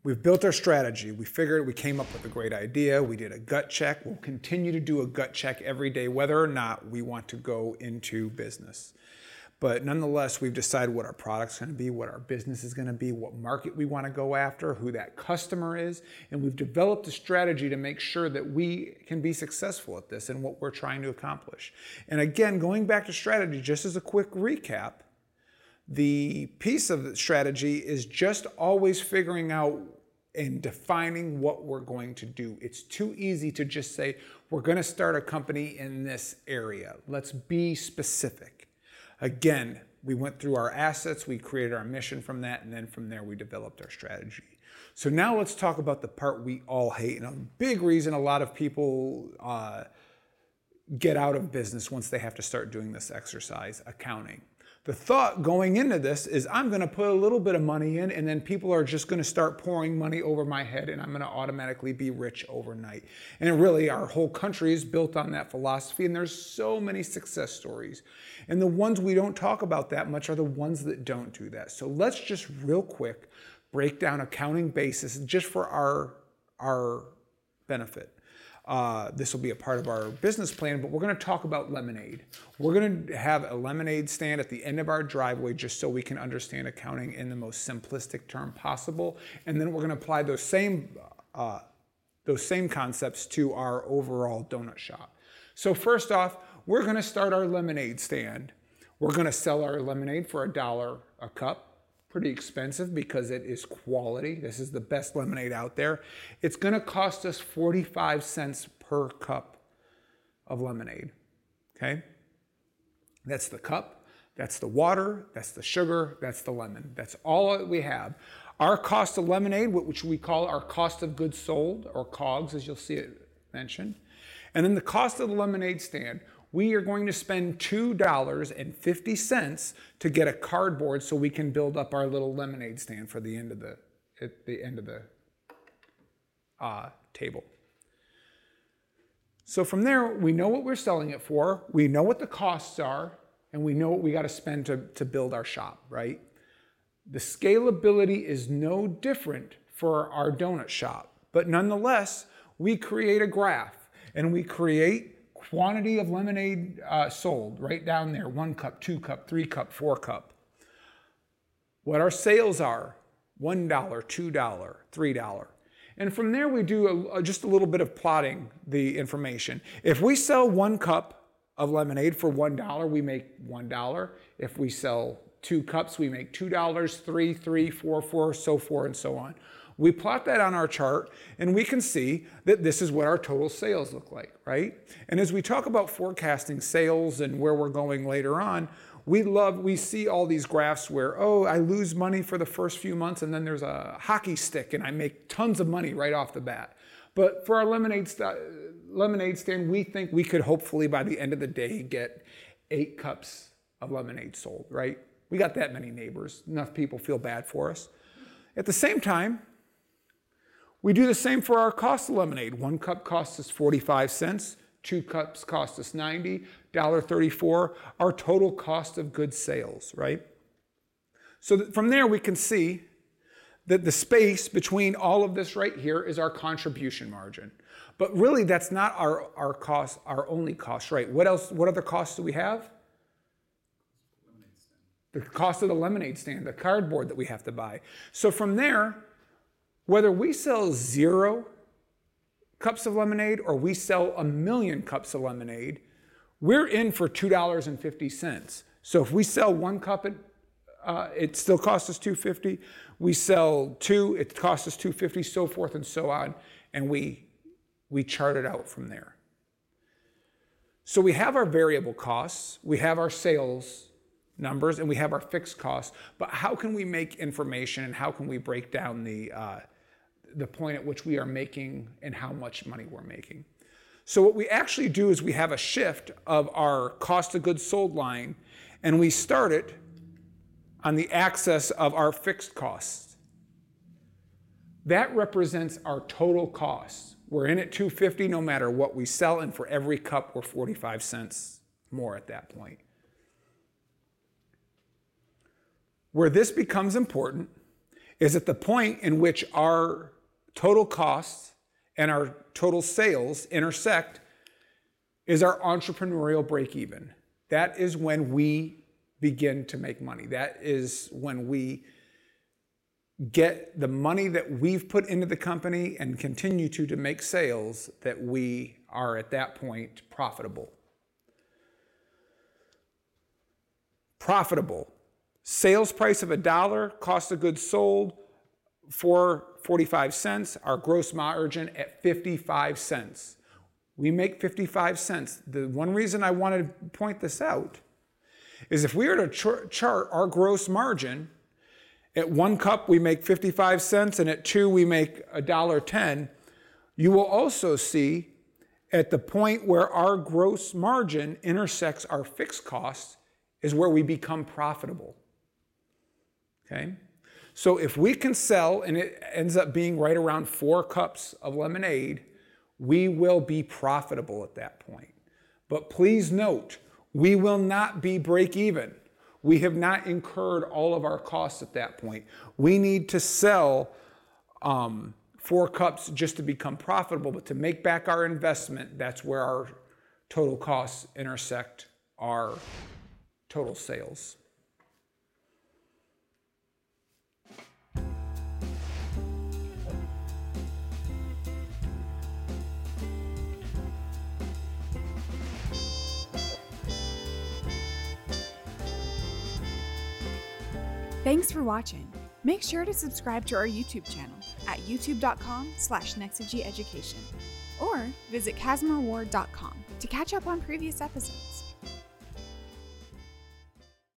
we've built our strategy. We figured, we came up with a great idea. We did a gut check. We'll continue to do a gut check every day, whether or not we want to go into business. But nonetheless, we've decided what our product's going to be, what our business is going to be, what market we want to go after, who that customer is, and we've developed a strategy to make sure that we can be successful at this and what we're trying to accomplish. And again, going back to strategy, just as a quick recap, the piece of the strategy is just always figuring out and defining what we're going to do. It's too easy to just say, we're going to start a company in this area. Let's be specific. Again, we went through our assets, we created our mission from that, and then from there we developed our strategy. So now let's talk about the part we all hate, and a big reason a lot of people get out of business once they have to start doing this exercise, accounting. The thought going into this is I'm going to put a little bit of money in and then people are just going to start pouring money over my head and I'm going to automatically be rich overnight. And really our whole country is built on that philosophy and there's so many success stories. And the ones we don't talk about that much are the ones that don't do that. So let's just real quick break down accounting basis just for our benefit. This will be a part of our business plan, but we're going to talk about lemonade. We're going to have a lemonade stand at the end of our driveway just so we can understand accounting in the most simplistic term possible. And then we're going to apply those same concepts to our overall donut shop. So first off, we're going to start our lemonade stand. We're going to sell our lemonade for $1 a cup. Pretty expensive because it is quality. This is the best lemonade out there. It's going to cost us 45 cents per cup of lemonade. Okay? That's the cup, that's the water, that's the sugar, that's the lemon. That's all that we have. Our cost of lemonade, which we call our cost of goods sold, or COGS, as you'll see it mentioned. And then the cost of the lemonade stand. We are going to spend $2.50 to get a cardboard so we can build up our little lemonade stand for the end of the table. So from there, we know what we're selling it for, we know what the costs are, and we know what we got to spend to build our shop, right? The scalability is no different for our donut shop, but nonetheless, we create a graph and we create quantity of lemonade sold right down there, 1 cup, 2 cup, 3 cup, 4 cup. What our sales are, $1, $2, $3. And from there we do just a little bit of plotting the information. If we sell 1 cup of lemonade for $1, we make $1. If we sell 2 cups, we make $2, 3, 4, 4, so forth and so on. We plot that on our chart and we can see that this is what our total sales look like, right? And as we talk about forecasting sales and where we're going later on, we see all these graphs where, oh, I lose money for the first few months and then there's a hockey stick and I make tons of money right off the bat. But for our lemonade stand, we think we could hopefully by the end of the day get 8 cups of lemonade sold, right? We got that many neighbors. Enough people feel bad for us. At the same time, we do the same for our cost of lemonade. 1 cup costs us 45 cents, 2 cups cost us 90, $1.34, our total cost of goods sales, right? So from there we can see that the space between all of this right here is our contribution margin. But really that's not our cost, our only cost, right? What other costs do we have? The cost of the lemonade stand, the cardboard that we have to buy. So from there, whether we sell 0 cups of lemonade or we sell 1,000,000 cups of lemonade, we're in for $2.50. So if we sell 1 cup, it still costs us $2.50. We sell 2, it costs us $2.50, so forth and so on. And we chart it out from there. So we have our variable costs, we have our sales numbers, and we have our fixed costs. But how can we make information and how can we break down the point at which we are making and how much money we're making? So what we actually do is we have a shift of our cost of goods sold line and we start it on the axis of our fixed costs. That represents our total costs. We're in at $2.50 no matter what we sell, and for every cup we're 45 cents more at that point. Where this becomes important is at the point in which our total costs and our total sales intersect is our entrepreneurial break even. That is when we begin to make money. That is when we get the money that we've put into the company and continue to make sales, that we are at that point profitable. Profitable. Sales price of $1, cost of goods sold for 45 cents, our gross margin at 55 cents. We make 55 cents. The one reason I wanted to point this out is if we were to chart our gross margin, at 1 cup we make 55 cents and at 2 we make $1.10, you will also see at the point where our gross margin intersects our fixed costs is where we become profitable. Okay? So if we can sell and it ends up being right around 4 cups of lemonade, we will be profitable at that point. But please note, we will not be break even. We have not incurred all of our costs at that point. We need to sell 4 cups just to become profitable, but to make back our investment, that's where our total costs intersect our total sales. Thanks for watching. Make sure to subscribe to our YouTube channel at youtube.com/Nexagy Education or visit CasmerWard.com to catch up on previous episodes.